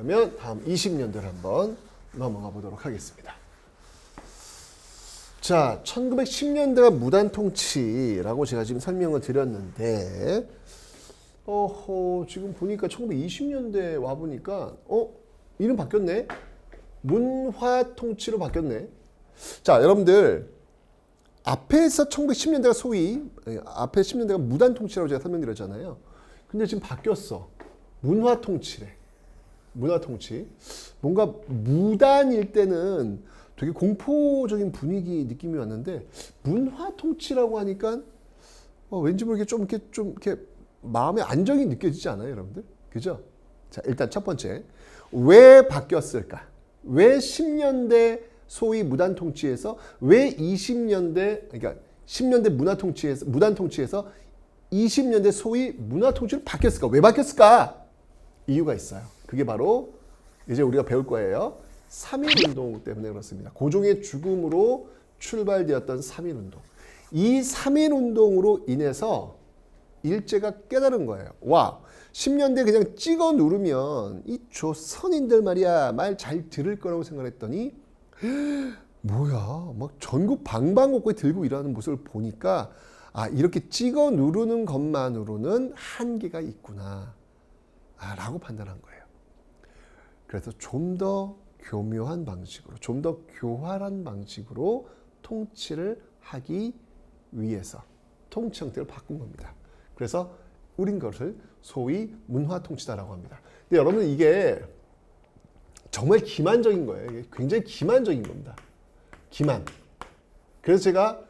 그러면 다음 20년대를 한번 넘어가 보도록 하겠습니다. 자, 1910년대가 무단 통치라고 제가 지금 설명을 드렸는데, 지금 보니까 1920년대 와 보니까, 이름 바뀌었네? 문화 통치로 바뀌었네. 자, 여러분들, 앞에서 1910년대가 소위, 앞에 10년대가 무단 통치라고 제가 설명드렸잖아요. 근데 지금 바뀌었어. 문화 통치래. 문화 통치. 뭔가 무단일 때는 되게 공포적인 분위기 느낌이 왔는데 문화 통치라고 하니까 왠지 모르게 좀 이렇게 마음의 안정이 느껴지지 않아요, 여러분들? 그죠? 자, 일단 첫 번째. 왜 바뀌었을까? 왜 10년대 소위 무단 통치에서 왜 20년대 그러니까 10년대 무단 통치에서 20년대 소위 문화 통치로 바뀌었을까? 왜 바뀌었을까? 이유가 있어요. 그게 바로 이제 우리가 배울 거예요. 3.1운동 때문에 그렇습니다. 고종의 죽음으로 출발되었던 3.1운동. 이 3.1운동으로 인해서 일제가 깨달은 거예요. 와, 10년대 그냥 찍어 누르면 이 조선인들 말이야 말 잘 들을 거라고 생각했더니 뭐야 막 전국 방방곡곡에 들고 일하는 모습을 보니까 이렇게 찍어 누르는 것만으로는 한계가 있구나 라고 판단한 거예요. 그래서 좀 더 교묘한 방식으로 좀 더 교활한 방식으로 통치를 하기 위해서 통치 형태를 바꾼 겁니다. 그래서 우린 것을 소위 문화 통치다라고 합니다. 근데 여러분 이게 정말 기만적인 거예요. 이게 굉장히 기만적인 겁니다. 기만. 그래서 제가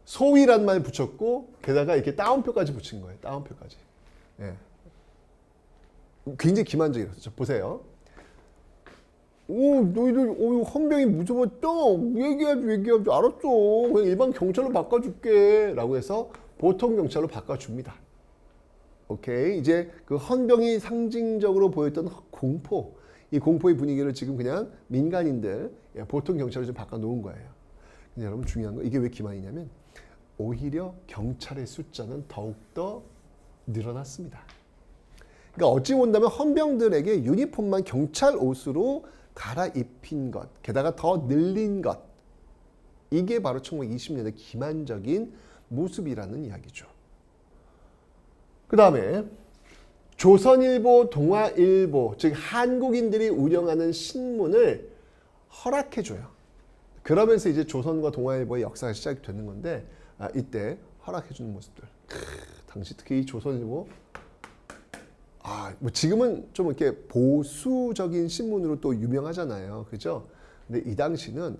소위란 말 붙였고 게다가 이렇게 따옴표까지 붙인 거예요. 따옴표까지. 예. 굉장히 기만적이라서 보세요. 너희들 헌병이 무서웠죠? 얘기하지 알았어. 그냥 일반 경찰로 바꿔줄게 라고 해서 보통 경찰로 바꿔줍니다. 오케이. 이제 그 헌병이 상징적으로 보였던 공포, 이 공포의 분위기를 지금 그냥 민간인들 보통 경찰로 좀 바꿔놓은 거예요. 근데 여러분 중요한 거 이게 왜 기만이냐면 오히려 경찰의 숫자는 더욱더 늘어났습니다. 그러니까 어찌 본다면 헌병들에게 유니폼만 경찰 옷으로 갈아입힌 것, 게다가 더 늘린 것, 이게 바로 1920년대 기만적인 모습이라는 이야기죠. 그 다음에 조선일보, 동아일보, 즉 한국인들이 운영하는 신문을 허락해줘요. 그러면서 이제 조선과 동아일보의 역사가 시작되는 건데 이때 허락해주는 모습들. 당시 특히 이 조선일보 뭐 지금은 좀 이렇게 보수적인 신문으로 또 유명하잖아요. 그죠? 근데 이 당시는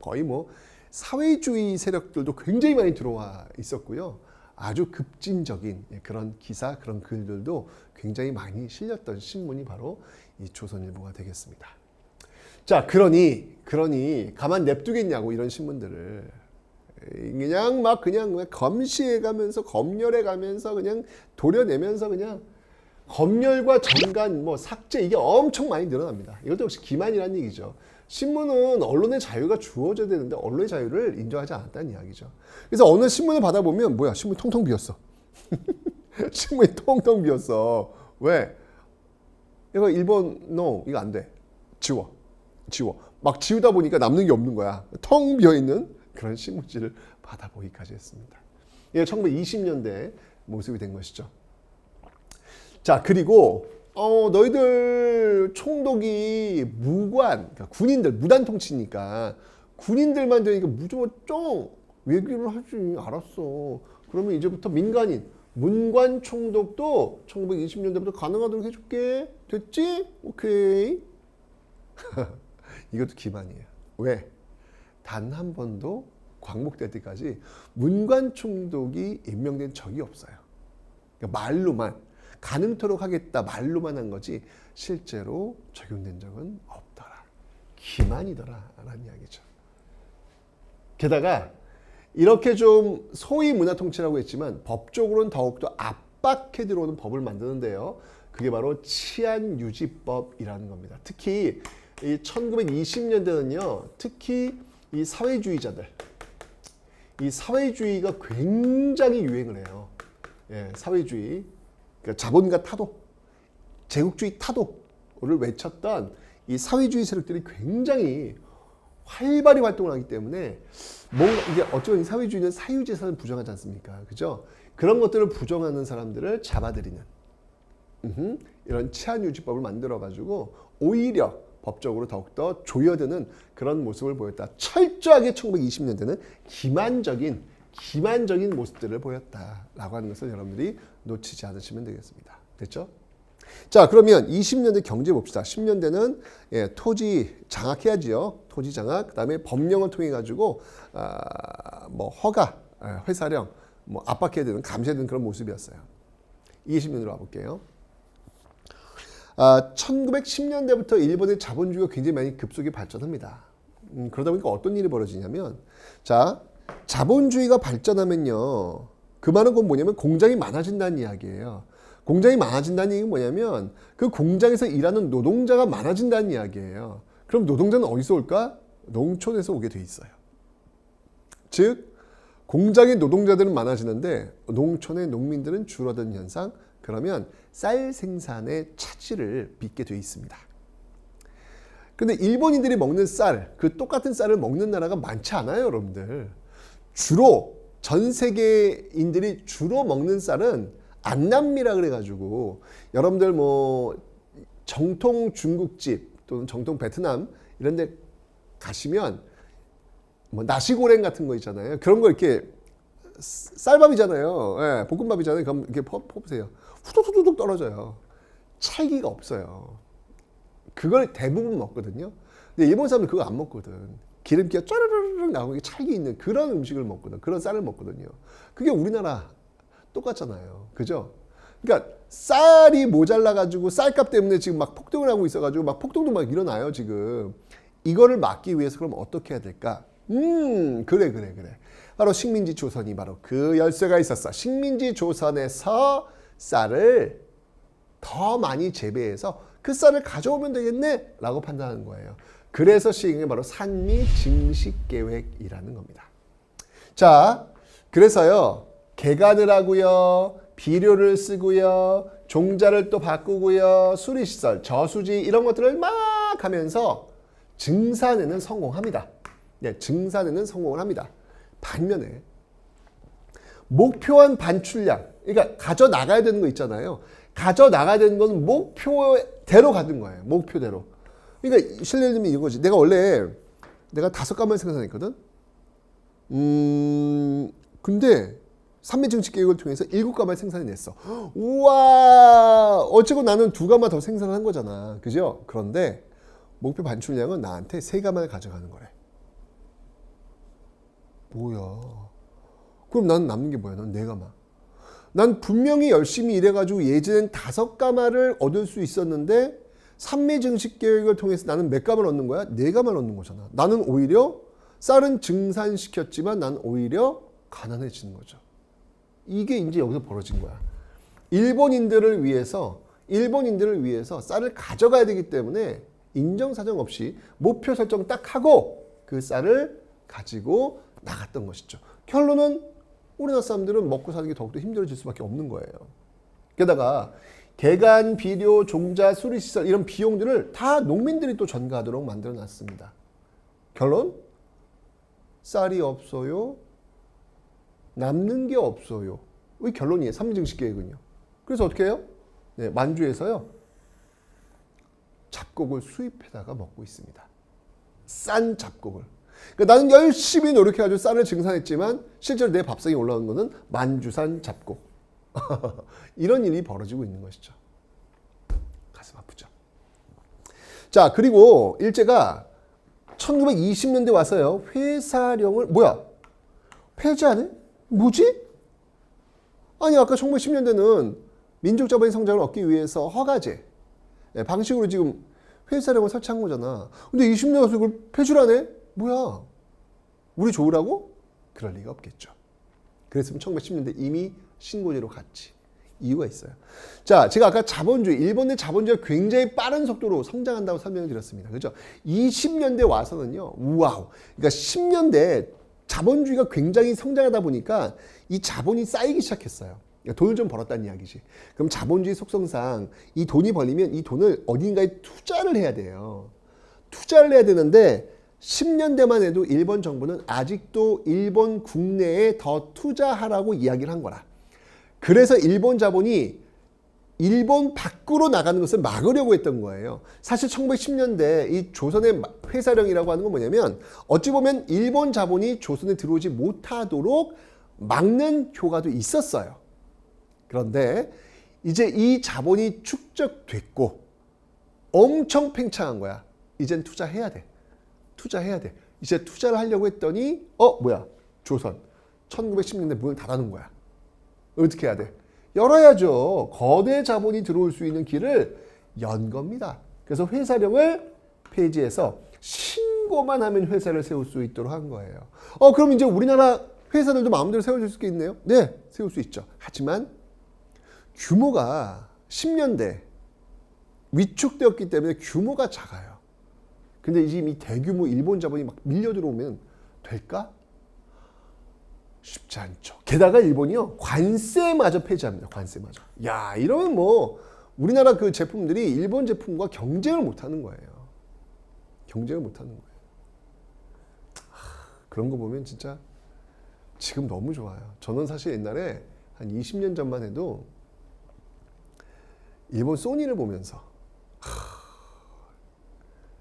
거의 뭐 사회주의 세력들도 굉장히 많이 들어와 있었고요. 아주 급진적인 그런 기사, 그런 글들도 굉장히 많이 실렸던 신문이 바로 이 조선일보가 되겠습니다. 자, 그러니 가만 냅두겠냐고 이런 신문들을 그냥 막 검시해가면서 검열해가면서 그냥 도려내면서 그냥 검열과 정간 뭐 삭제 이게 엄청 많이 늘어납니다. 이것도 역시 기만이라는 얘기죠. 신문은 언론의 자유가 주어져야 되는데 언론의 자유를 인정하지 않았다는 이야기죠. 그래서 어느 신문을 받아보면 뭐야 신문이 텅텅 비었어. 신문이 텅텅 비었어. 왜? 이거 일본어 이거 안 돼. 지워. 막 지우다 보니까 남는 게 없는 거야. 텅 비어있는 그런 신문지를 받아보기까지 했습니다. 이게 1920년대 모습이 된 것이죠. 자, 그리고 너희들 총독이 무관, 그러니까 군인들 무단 통치니까 군인들만 되니까 무조건 얘기를 하지. 알았어. 그러면 이제부터 민간인 문관 총독도 1920년대부터 가능하도록 해줄게. 됐지? 오케이. 이것도 기만이에요. 왜? 단 한 번도 광복될 때까지 문관 총독이 임명된 적이 없어요. 그러니까 말로만 가능토록 하겠다 말로만 한 거지 실제로 적용된 적은 없더라. 기만이더라 라는 이야기죠. 게다가 이렇게 좀 소위 문화통치라고 했지만 법적으로는 더욱더 압박해 들어오는 법을 만드는데요. 그게 바로 치안유지법이라는 겁니다. 특히 이 1920년대는요. 특히 이 사회주의자들, 이 사회주의가 굉장히 유행을 해요. 예, 사회주의, 그러니까 자본가 타도, 제국주의 타도, 외쳤던 이 사회주의 세력들이 굉장히 활발히 활동을 하기 때문에 뭔가 이게 어쩌면 사회주의는 사유재산을 부정하지 않습니까? 그죠? 그런 것들을 부정하는 사람들을 잡아들이는 이런 치안유지법을 만들어가지고 오히려 법적으로 더욱더 조여드는 그런 모습을 보였다. 철저하게 1920년대는 기만적인 모습들을 보였다라고 하는 것을 여러분들이 놓치지 않으시면 되겠습니다. 됐죠? 자, 그러면 20년대 경제 봅시다. 10년대는 토지 장악해야지요. 토지 장악. 그다음에 법령을 통해 가지고 뭐 허가, 회사령, 뭐 압박해야 되는, 감시해야 되는 그런 모습이었어요. 20년으로 와볼게요. 1910년대부터 일본의 자본주의가 굉장히 많이 급속히 발전합니다. 그러다 보니까 어떤 일이 벌어지냐면, 자, 자본주의가 발전하면요, 그 말은 건 뭐냐면 공장이 많아진다는 이야기예요. 공장이 많아진다는 얘기는 뭐냐면 그 공장에서 일하는 노동자가 많아진다는 이야기예요. 그럼 노동자는 어디서 올까? 농촌에서 오게 돼 있어요. 즉 공장의 노동자들은 많아지는데 농촌의 농민들은 줄어드는 현상. 그러면 쌀 생산의 차질을 빚게 돼 있습니다. 근데 일본인들이 먹는 쌀, 그 똑같은 쌀을 먹는 나라가 많지 않아요, 여러분들. 주로 전 세계인들이 주로 먹는 쌀은 안남미라 그래가지고 여러분들 뭐 정통 중국집 또는 정통 베트남 이런 데 가시면 뭐 나시고랭 같은 거 있잖아요. 그런 거 이렇게 쌀밥이잖아요. 예, 볶음밥이잖아요. 그럼 이렇게 퍼보세요. 후두둑 떨어져요. 찰기가 없어요. 그걸 대부분 먹거든요. 근데 일본 사람들 그거 안 먹거든. 기름기가 쫘르르르 나오고 찰기 있는 그런 음식을 먹거든. 그런 쌀을 먹거든요. 그게 우리나라 똑같잖아요. 그죠? 그러니까 쌀이 모자라가지고 쌀값 때문에 지금 막 폭등을 하고 있어가지고 막 폭동도 막 일어나요, 지금. 이거를 막기 위해서 그럼 어떻게 해야 될까? 그래. 바로 식민지 조선이 바로 그 열쇠가 있었어. 식민지 조선에서 쌀을 더 많이 재배해서 그 쌀을 가져오면 되겠네? 라고 판단하는 거예요. 그래서 시행이 바로 산미 증식 계획이라는 겁니다. 자, 그래서요. 개간을 하고요. 비료를 쓰고요. 종자를 또 바꾸고요. 수리시설, 저수지 이런 것들을 막 하면서 증산에는 성공합니다. 네, 증산에는 성공을 합니다. 반면에 목표한 반출량, 그러니까 가져나가야 되는 거 있잖아요. 가져나가야 되는 건 목표대로 가는 거예요. 목표대로. 그러니까 실례를 들면 이거지. 내가 5가마를 생산했거든. 근데 산미 증식 계획을 통해서 7가마를 생산해냈어. 우와! 어쨌건 나는 2가마 더 생산한 거잖아. 그죠? 그런데 목표 반출량은 나한테 3가마를 가져가는 거래. 뭐야? 그럼 난 남는 게 뭐야? 난 4가마. 난 분명히 열심히 일해가지고 예전엔 5가마를 얻을 수 있었는데 산미 증식 계획을 통해서 나는 몇 가마를 얻는 거야? 4가마를 얻는 거잖아. 나는 오히려 쌀은 증산시켰지만 난 오히려 가난해지는 거죠. 이게 이제 여기서 벌어진 거야. 일본인들을 위해서 쌀을 가져가야 되기 때문에 인정사정 없이 목표 설정 딱 하고 그 쌀을 가지고 나갔던 것이죠. 결론은 우리나라 사람들은 먹고 사는 게 더욱더 힘들어질 수밖에 없는 거예요. 게다가 개간, 비료, 종자, 수리시설 이런 비용들을 다 농민들이 또 전가하도록 만들어 놨습니다. 결론? 쌀이 없어요. 남는 게 없어요. 이 결론이에요. 산미증식 계획은요. 그래서 어떻게 해요? 네, 만주에서요. 잡곡을 수입해다가 먹고 있습니다. 싼 잡곡을. 그러니까 나는 열심히 노력해가지고 쌀을 증산했지만 실제로 내 밥상에 올라온 거는 만주산 잡곡. 이런 일이 벌어지고 있는 것이죠. 가슴 아프죠. 자, 그리고 일제가 1920년대 와서요. 회사령을 폐지하네? 뭐지? 아니 아까 1910년대는 민족자본의 성장을 얻기 위해서 허가제 방식으로 지금 회사령을 설치한 거잖아. 근데 20년 와서 이걸 폐지하네? 뭐야? 우리 좋으라고? 그럴 리가 없겠죠. 그랬으면 1910년대 이미 신고제로 갔지. 이유가 있어요. 자, 제가 아까 자본주의, 일본의 자본주의가 굉장히 빠른 속도로 성장한다고 설명을 드렸습니다. 그죠? 20년대 와서는요, 우와우. 그러니까 10년대 자본주의가 굉장히 성장하다 보니까 이 자본이 쌓이기 시작했어요. 돈을 좀 벌었다는 이야기지. 그럼 자본주의 속성상 이 돈이 벌리면 이 돈을 어딘가에 투자를 해야 돼요. 투자를 해야 되는데 10년대만 해도 일본 정부는 아직도 일본 국내에 더 투자하라고 이야기를 한 거라. 그래서 일본 자본이 일본 밖으로 나가는 것을 막으려고 했던 거예요. 사실 1910년대 이 조선의 회사령이라고 하는 건 뭐냐면 어찌 보면 일본 자본이 조선에 들어오지 못하도록 막는 효과도 있었어요. 그런데 이제 이 자본이 축적됐고 엄청 팽창한 거야. 이젠 투자해야 돼. 투자해야 돼. 이제 투자를 하려고 했더니 뭐야? 조선 1910년대 문을 닫아놓은 거야. 어떻게 해야 돼? 열어야죠. 거대 자본이 들어올 수 있는 길을 연 겁니다. 그래서 회사령을 폐지해서 신고만 하면 회사를 세울 수 있도록 한 거예요. 그럼 이제 우리나라 회사들도 마음대로 세워줄 수 있네요? 네, 세울 수 있죠. 하지만 규모가 10년대 위축되었기 때문에 규모가 작아요. 근데 이제 이 대규모 일본 자본이 막 밀려 들어오면 될까? 쉽지 않죠. 게다가 일본이요, 관세마저 폐지합니다. 관세마저. 야, 이러면 뭐 우리나라 그 제품들이 일본 제품과 경쟁을 못하는 거예요. 경쟁을 못하는 거예요. 그런 거 보면 진짜 지금 너무 좋아요. 저는 사실 옛날에 한 20년 전만 해도 일본 소니를 보면서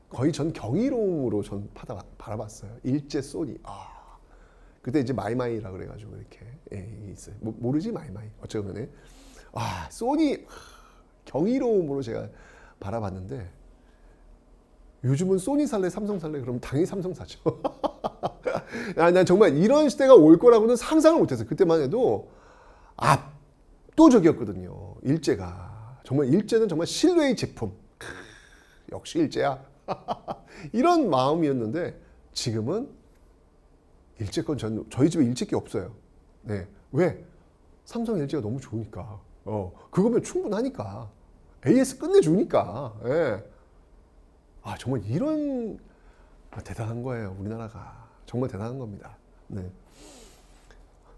거의 전 경이로움으로 전 바라봤어요. 일제 소니. 그때 이제 마이마이라 그래가지고 이렇게 있어요. 모르지 마이마이. 어쩌면 소니 경이로움으로 제가 바라봤는데 요즘은 소니 살래 삼성 살래 그러면 당연히 삼성 사죠. 난 정말 이런 시대가 올 거라고는 상상을 못했어요. 그때만 해도 압도적이었거든요. 일제가 정말 일제는 정말 신뢰의 제품. 역시 일제야. 이런 마음이었는데 지금은 일제권 저희 집에 일제기 없어요. 네. 왜? 삼성 LG가 너무 좋으니까. 그거면 충분하니까. AS 끝내주니까. 네. 정말 이런 대단한 거예요. 우리나라가. 정말 대단한 겁니다. 네.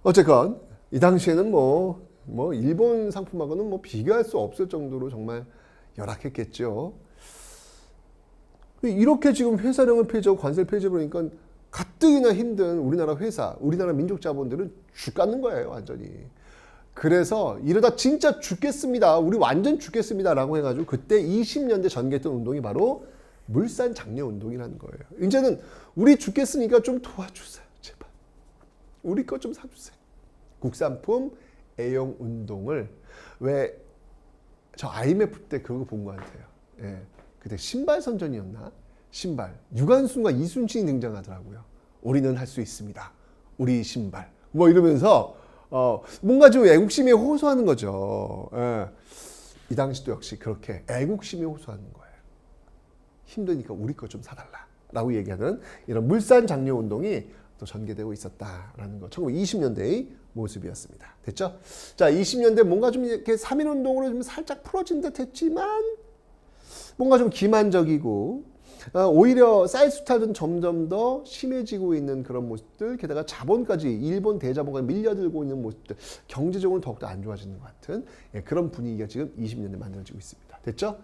어쨌건 이 당시에는 뭐 일본 상품하고는 뭐 비교할 수 없을 정도로 정말 열악했겠죠. 이렇게 지금 회사령을 폐지하고 관세를 폐지해버리니까 가뜩이나 힘든 우리나라 회사, 우리나라 민족 자본들은 죽겠는 거예요, 완전히. 그래서 이러다 진짜 죽겠습니다. 우리 완전 죽겠습니다. 라고 해가지고 그때 20년대 전개했던 운동이 바로 물산 장려 운동이라는 거예요. 이제는 우리 죽겠으니까 좀 도와주세요. 제발. 우리 거 좀 사주세요. 국산품 애용 운동을 왜 저 IMF 때 그거 본 것 같아요. 예. 그때 신발 선전이었나? 신발. 유관순과 이순신이 등장하더라고요. 우리는 할 수 있습니다. 우리 신발. 뭐 이러면서 뭔가 좀 애국심에 호소하는 거죠. 예. 이 당시도 역시 그렇게 애국심에 호소하는 거예요. 힘드니까 우리 거 좀 사달라. 라고 얘기하는 이런 물산 장려 운동이 또 전개되고 있었다라는 거. 1920년대의 모습이었습니다. 됐죠? 자, 20년대 뭔가 좀 이렇게 3.1 운동으로 좀 살짝 풀어진 듯 했지만 뭔가 좀 기만적이고 오히려 쌀수탈은 점점 더 심해지고 있는 그런 모습들, 게다가 자본까지 일본 대자본까지 밀려들고 있는 모습들, 경제적으로 더욱더 안 좋아지는 것 같은 그런 분위기가 지금 20년대 만들어지고 있습니다. 됐죠?